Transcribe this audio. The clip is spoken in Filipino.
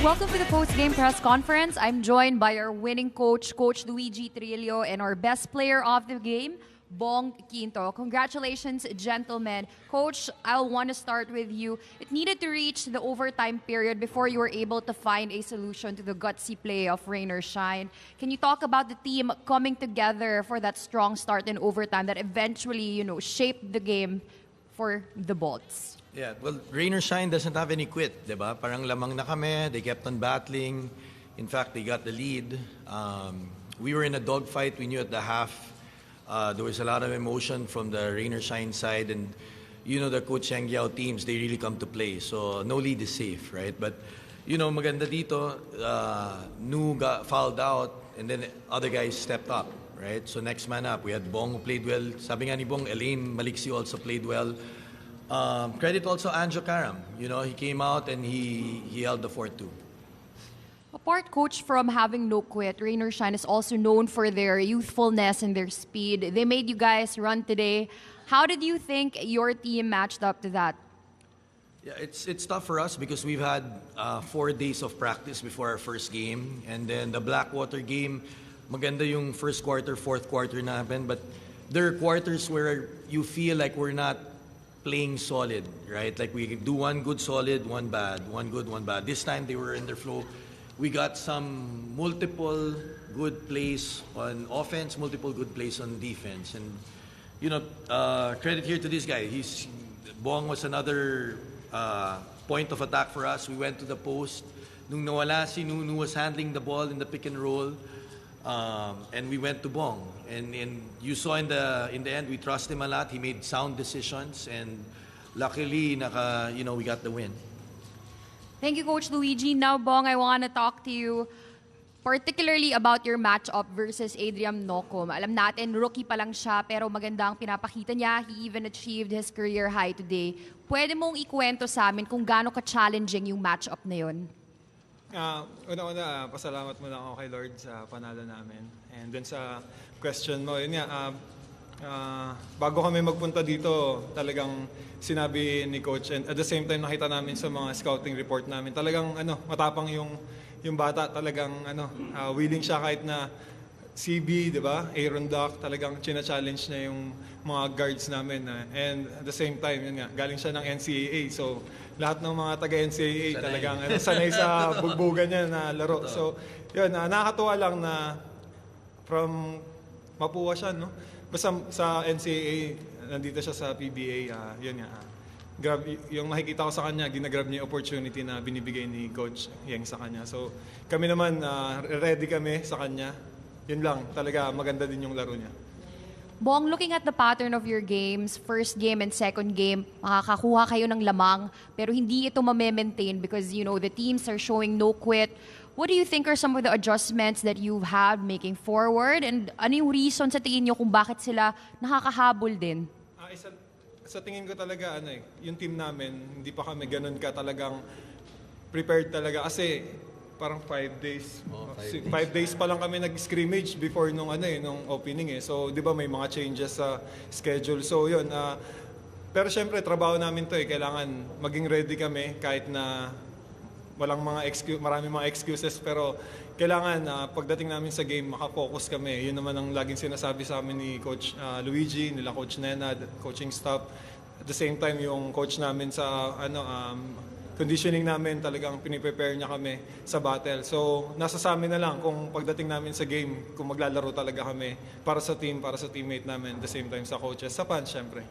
Welcome to the post-game press conference. I'm joined by our winning coach, Coach Luigi Trillo, and our best player of the game, Bong Quinto. Congratulations, gentlemen. Coach, I'll want to start with you. It needed to reach the overtime period before you were able to find a solution to the gutsy play of Rain or Shine. Can you talk about the team coming together for that strong start in overtime that eventually, shaped the game for the Bolts? Yeah, well, Rain or Shine doesn't have any quit, di ba? Parang lamang na kami, they kept on battling. In fact, they got the lead. We were in a dogfight, we knew at the half. There was a lot of emotion from the Rain or Shine side, and the Coach Yang Yao teams, they really come to play. So no lead is safe, right? But maganda dito, Nu got fouled out, and then other guys stepped up, right? So next man up, we had Bong who played well. Sabi nga ni Bong, Elaine Maliksi also played well. Credit also Anjo Karam. He came out and he held the fort too. Apart, coach, from having no quit, Rain or Shine is also known for their youthfulness and their speed. They made you guys run today. How did you think your team matched up to that? Yeah, it's tough for us because we've had 4 days of practice before our first game, and then the Blackwater game, maganda yung first quarter, fourth quarter namin, but there are quarters where you feel like we're not playing solid, right? Like we do one good solid, one bad, one good, one bad. This time they were in their flow. We got some multiple good plays on offense, multiple good plays on defense. And, credit here to this guy. Bong was another point of attack for us. We went to the post. Nung nawala si Nu was handling the ball in the pick and roll. And we went to Bong. And you saw in the end, we trust him a lot. He made sound decisions. And luckily, we got the win. Thank you, Coach Luigi. Now, Bong, I want to talk to you particularly about your matchup versus Adrian Nocom. Alam natin, rookie pa lang siya, pero maganda ang pinapakita niya. He even achieved his career high today. Pwede mong ikwento sa amin kung gaano ka-challenging yung matchup na yun? Una-una, pasalamat muna ako kay Lord sa panalo namin. And dun sa question mo, yun nga, bago kami magpunta dito, talagang sinabi ni Coach, and at the same time nakita namin sa mga scouting report namin, talagang matapang yung bata, talagang willing siya kahit na CB, di ba? Aaron Duck, talagang china-challenge niya yung mga guards namin. And at the same time, yun nga, galing siya ng NCAA. So, lahat ng mga taga-NCAA talagang sanay sa bugbugan niya na laro. So, yun, nakakatuwa lang na from Mapua siya, no? Basta sa NCAA, nandito siya sa PBA, yun nga. Yung nakikita ko sa kanya, ginagrab niya yung opportunity na binibigay ni Coach Yang sa kanya. So, kami naman, ready kami sa kanya. Yun lang, talaga maganda din yung laro niya. Bong, looking at the pattern of your games, first game and second game, makakakuha kayo ng lamang, pero hindi ito ma-maintain because, the teams are showing no quit. What do you think are some of the adjustments that you've had making forward? And ano yung reason sa tingin nyo kung bakit sila nakakahabol din? Sa tingin ko talaga, yung team namin, hindi pa kami ganun ka talagang prepared talaga. Kasi parang 5 days. 5 days pa lang kami nag-scrimmage before nung opening eh. So, 'di ba may mga changes sa schedule. So, 'yun. Pero syempre trabaho namin 'to eh. Kailangan maging ready kami kahit na maraming mga excuses, pero kailangan pagdating namin sa game maka-focus kami. 'Yun naman ang laging sinasabi sa amin ni Coach Luigi, nila Coach Nenad, coaching staff. At the same time, yung coach namin sa conditioning namin, talagang piniprepare niya kami sa battle. So, nasa sa amin na lang kung pagdating namin sa game, kung maglalaro talaga kami para sa team, para sa teammate namin, at the same time sa coaches, sa fans, syempre.